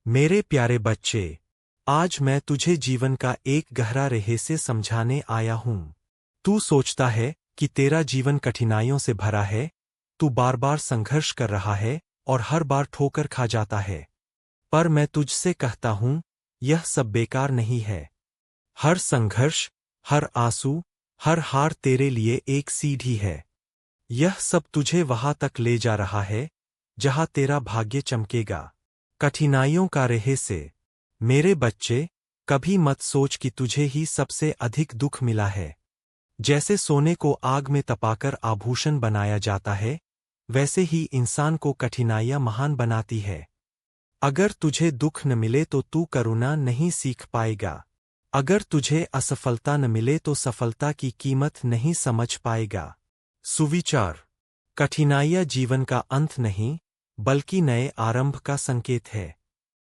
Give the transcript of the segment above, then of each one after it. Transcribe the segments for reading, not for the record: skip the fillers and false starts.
मेरे प्यारे बच्चे, आज मैं तुझे जीवन का एक गहरा रहस्य समझाने आया हूँ। तू सोचता है कि तेरा जीवन कठिनाइयों से भरा है, तू बार बार संघर्ष कर रहा है और हर बार ठोकर खा जाता है। पर मैं तुझसे कहता हूँ, यह सब बेकार नहीं है। हर संघर्ष, हर आंसू, हर हार तेरे लिए एक सीढ़ी है। यह सब तुझे वहां तक ले जा रहा है, जहां तेरा भाग्य चमकेगा। कठिनाइयों का रहस्य। मेरे बच्चे, कभी मत सोच कि तुझे ही सबसे अधिक दुख मिला है। जैसे सोने को आग में तपाकर आभूषण बनाया जाता है, वैसे ही इंसान को कठिनाइयां महान बनाती है। अगर तुझे दुख न मिले तो तू करुणा नहीं सीख पाएगा। अगर तुझे असफलता न मिले तो सफलता की कीमत नहीं समझ पाएगा। सुविचार। कठिनाइयां जीवन का अंत नहीं, बल्कि नए आरंभ का संकेत है।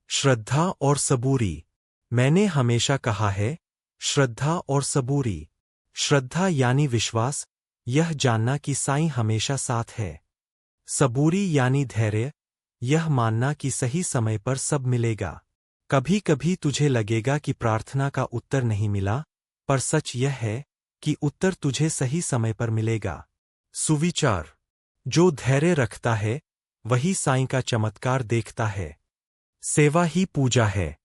श्रद्धा और सबूरी। मैंने हमेशा कहा है, श्रद्धा और सबूरी। श्रद्धा यानी विश्वास, यह जानना कि साईं हमेशा साथ है। सबूरी यानी धैर्य, यह मानना कि सही समय पर सब मिलेगा। कभी कभी तुझे लगेगा कि प्रार्थना का उत्तर नहीं मिला, पर सच यह है कि उत्तर तुझे सही समय पर मिलेगा। सुविचार। जो धैर्य रखता है, वही साईं का चमत्कार देखता है। सेवा ही पूजा है।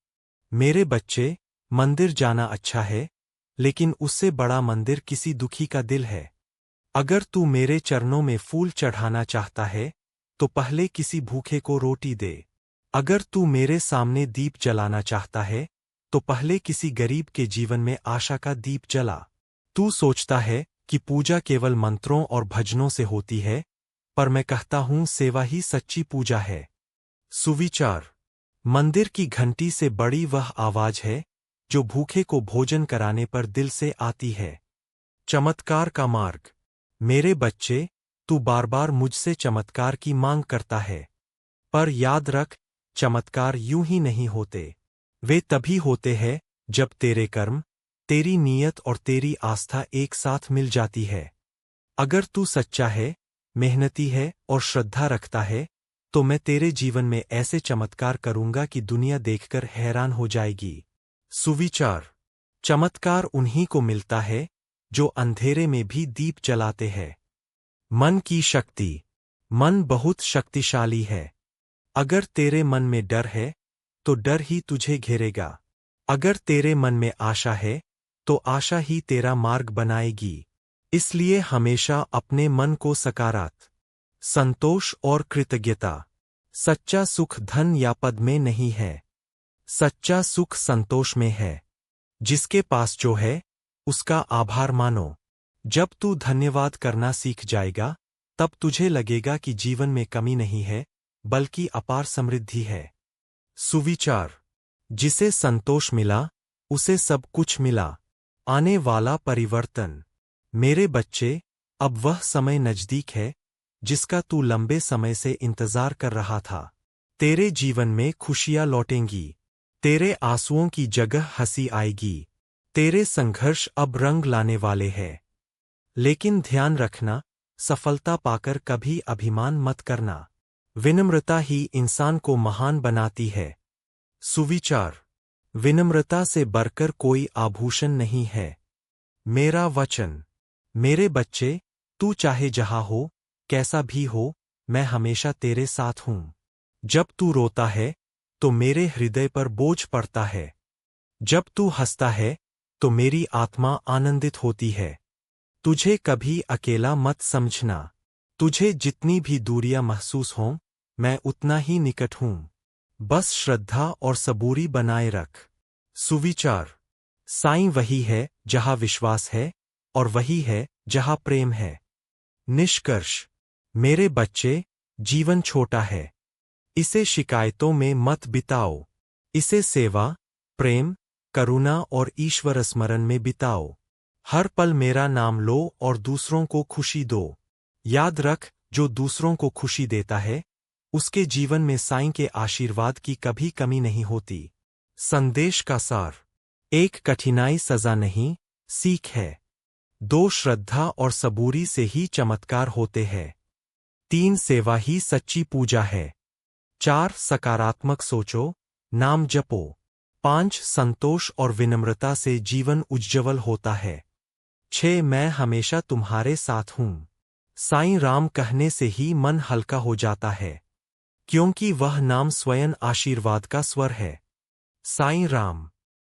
मेरे बच्चे, मंदिर जाना अच्छा है, लेकिन उससे बड़ा मंदिर किसी दुखी का दिल है। अगर तू मेरे चरणों में फूल चढ़ाना चाहता है, तो पहले किसी भूखे को रोटी दे। अगर तू मेरे सामने दीप जलाना चाहता है, तो पहले किसी गरीब के जीवन में आशा का दीप जला। तू सोचता है कि पूजा केवल मंत्रों और भजनों से होती है, पर मैं कहता हूं सेवा ही सच्ची पूजा है। सुविचार। मंदिर की घंटी से बड़ी वह आवाज है, जो भूखे को भोजन कराने पर दिल से आती है। चमत्कार का मार्ग। मेरे बच्चे, तू बार बार मुझसे चमत्कार की मांग करता है। पर याद रख, चमत्कार यूं ही नहीं होते। वे तभी होते हैं, जब तेरे कर्म, तेरी नीयत और तेरी आस्था एक साथ मिल जाती है। अगर तू सच्चा है, मेहनती है और श्रद्धा रखता है, तो मैं तेरे जीवन में ऐसे चमत्कार करूंगा कि दुनिया देखकर हैरान हो जाएगी। सुविचार। चमत्कार उन्हीं को मिलता है, जो अंधेरे में भी दीप जलाते हैं। मन की शक्ति। मन बहुत शक्तिशाली है। अगर तेरे मन में डर है, तो डर ही तुझे घेरेगा। अगर तेरे मन में आशा है, तो आशा ही तेरा मार्ग बनाएगी। इसलिए हमेशा अपने मन को सकारात्मक, संतोष और कृतज्ञता। सच्चा सुख धन या पद में नहीं है। सच्चा सुख संतोष में है। जिसके पास जो है, उसका आभार मानो। जब तू धन्यवाद करना सीख जाएगा, तब तुझे लगेगा कि जीवन में कमी नहीं है, बल्कि अपार समृद्धि है। सुविचार। जिसे संतोष मिला, उसे सब कुछ मिला। आने वाला परिवर्तन। मेरे बच्चे, अब वह समय नजदीक है, जिसका तू लंबे समय से इंतजार कर रहा था। तेरे जीवन में खुशियां लौटेंगी। तेरे आंसुओं की जगह हंसी आएगी। तेरे संघर्ष अब रंग लाने वाले हैं। लेकिन ध्यान रखना, सफलता पाकर कभी अभिमान मत करना। विनम्रता ही इंसान को महान बनाती है। सुविचार। विनम्रता से बढ़कर कोई आभूषण नहीं है। मेरा वचन। मेरे बच्चे, तू चाहे जहां हो, कैसा भी हो, मैं हमेशा तेरे साथ हूं। जब तू रोता है, तो मेरे हृदय पर बोझ पड़ता है। जब तू हंसता है, तो मेरी आत्मा आनंदित होती है। तुझे कभी अकेला मत समझना। तुझे जितनी भी दूरियां महसूस हों, मैं उतना ही निकट हूं। बस श्रद्धा और सबूरी बनाए रख। सुविचार। साईं वही है जहां विश्वास है, और वही है जहां प्रेम है। निष्कर्ष। मेरे बच्चे, जीवन छोटा है। इसे शिकायतों में मत बिताओ। इसे सेवा, प्रेम, करुणा और ईश्वर स्मरण में बिताओ। हर पल मेरा नाम लो और दूसरों को खुशी दो। याद रख, जो दूसरों को खुशी देता है, उसके जीवन में साईं के आशीर्वाद की कभी कमी नहीं होती। संदेश का सार। 1 कठिनाई सजा नहीं, सीख है। 2 श्रद्धा और सबूरी से ही चमत्कार होते हैं। 3 सेवा ही सच्ची पूजा है। 4 सकारात्मक सोचो, नाम जपो। 5 संतोष और विनम्रता से जीवन उज्ज्वल होता है। 6 मैं हमेशा तुम्हारे साथ हूँ। साईं राम कहने से ही मन हल्का हो जाता है, क्योंकि वह नाम स्वयं आशीर्वाद का स्वर है। साईं राम।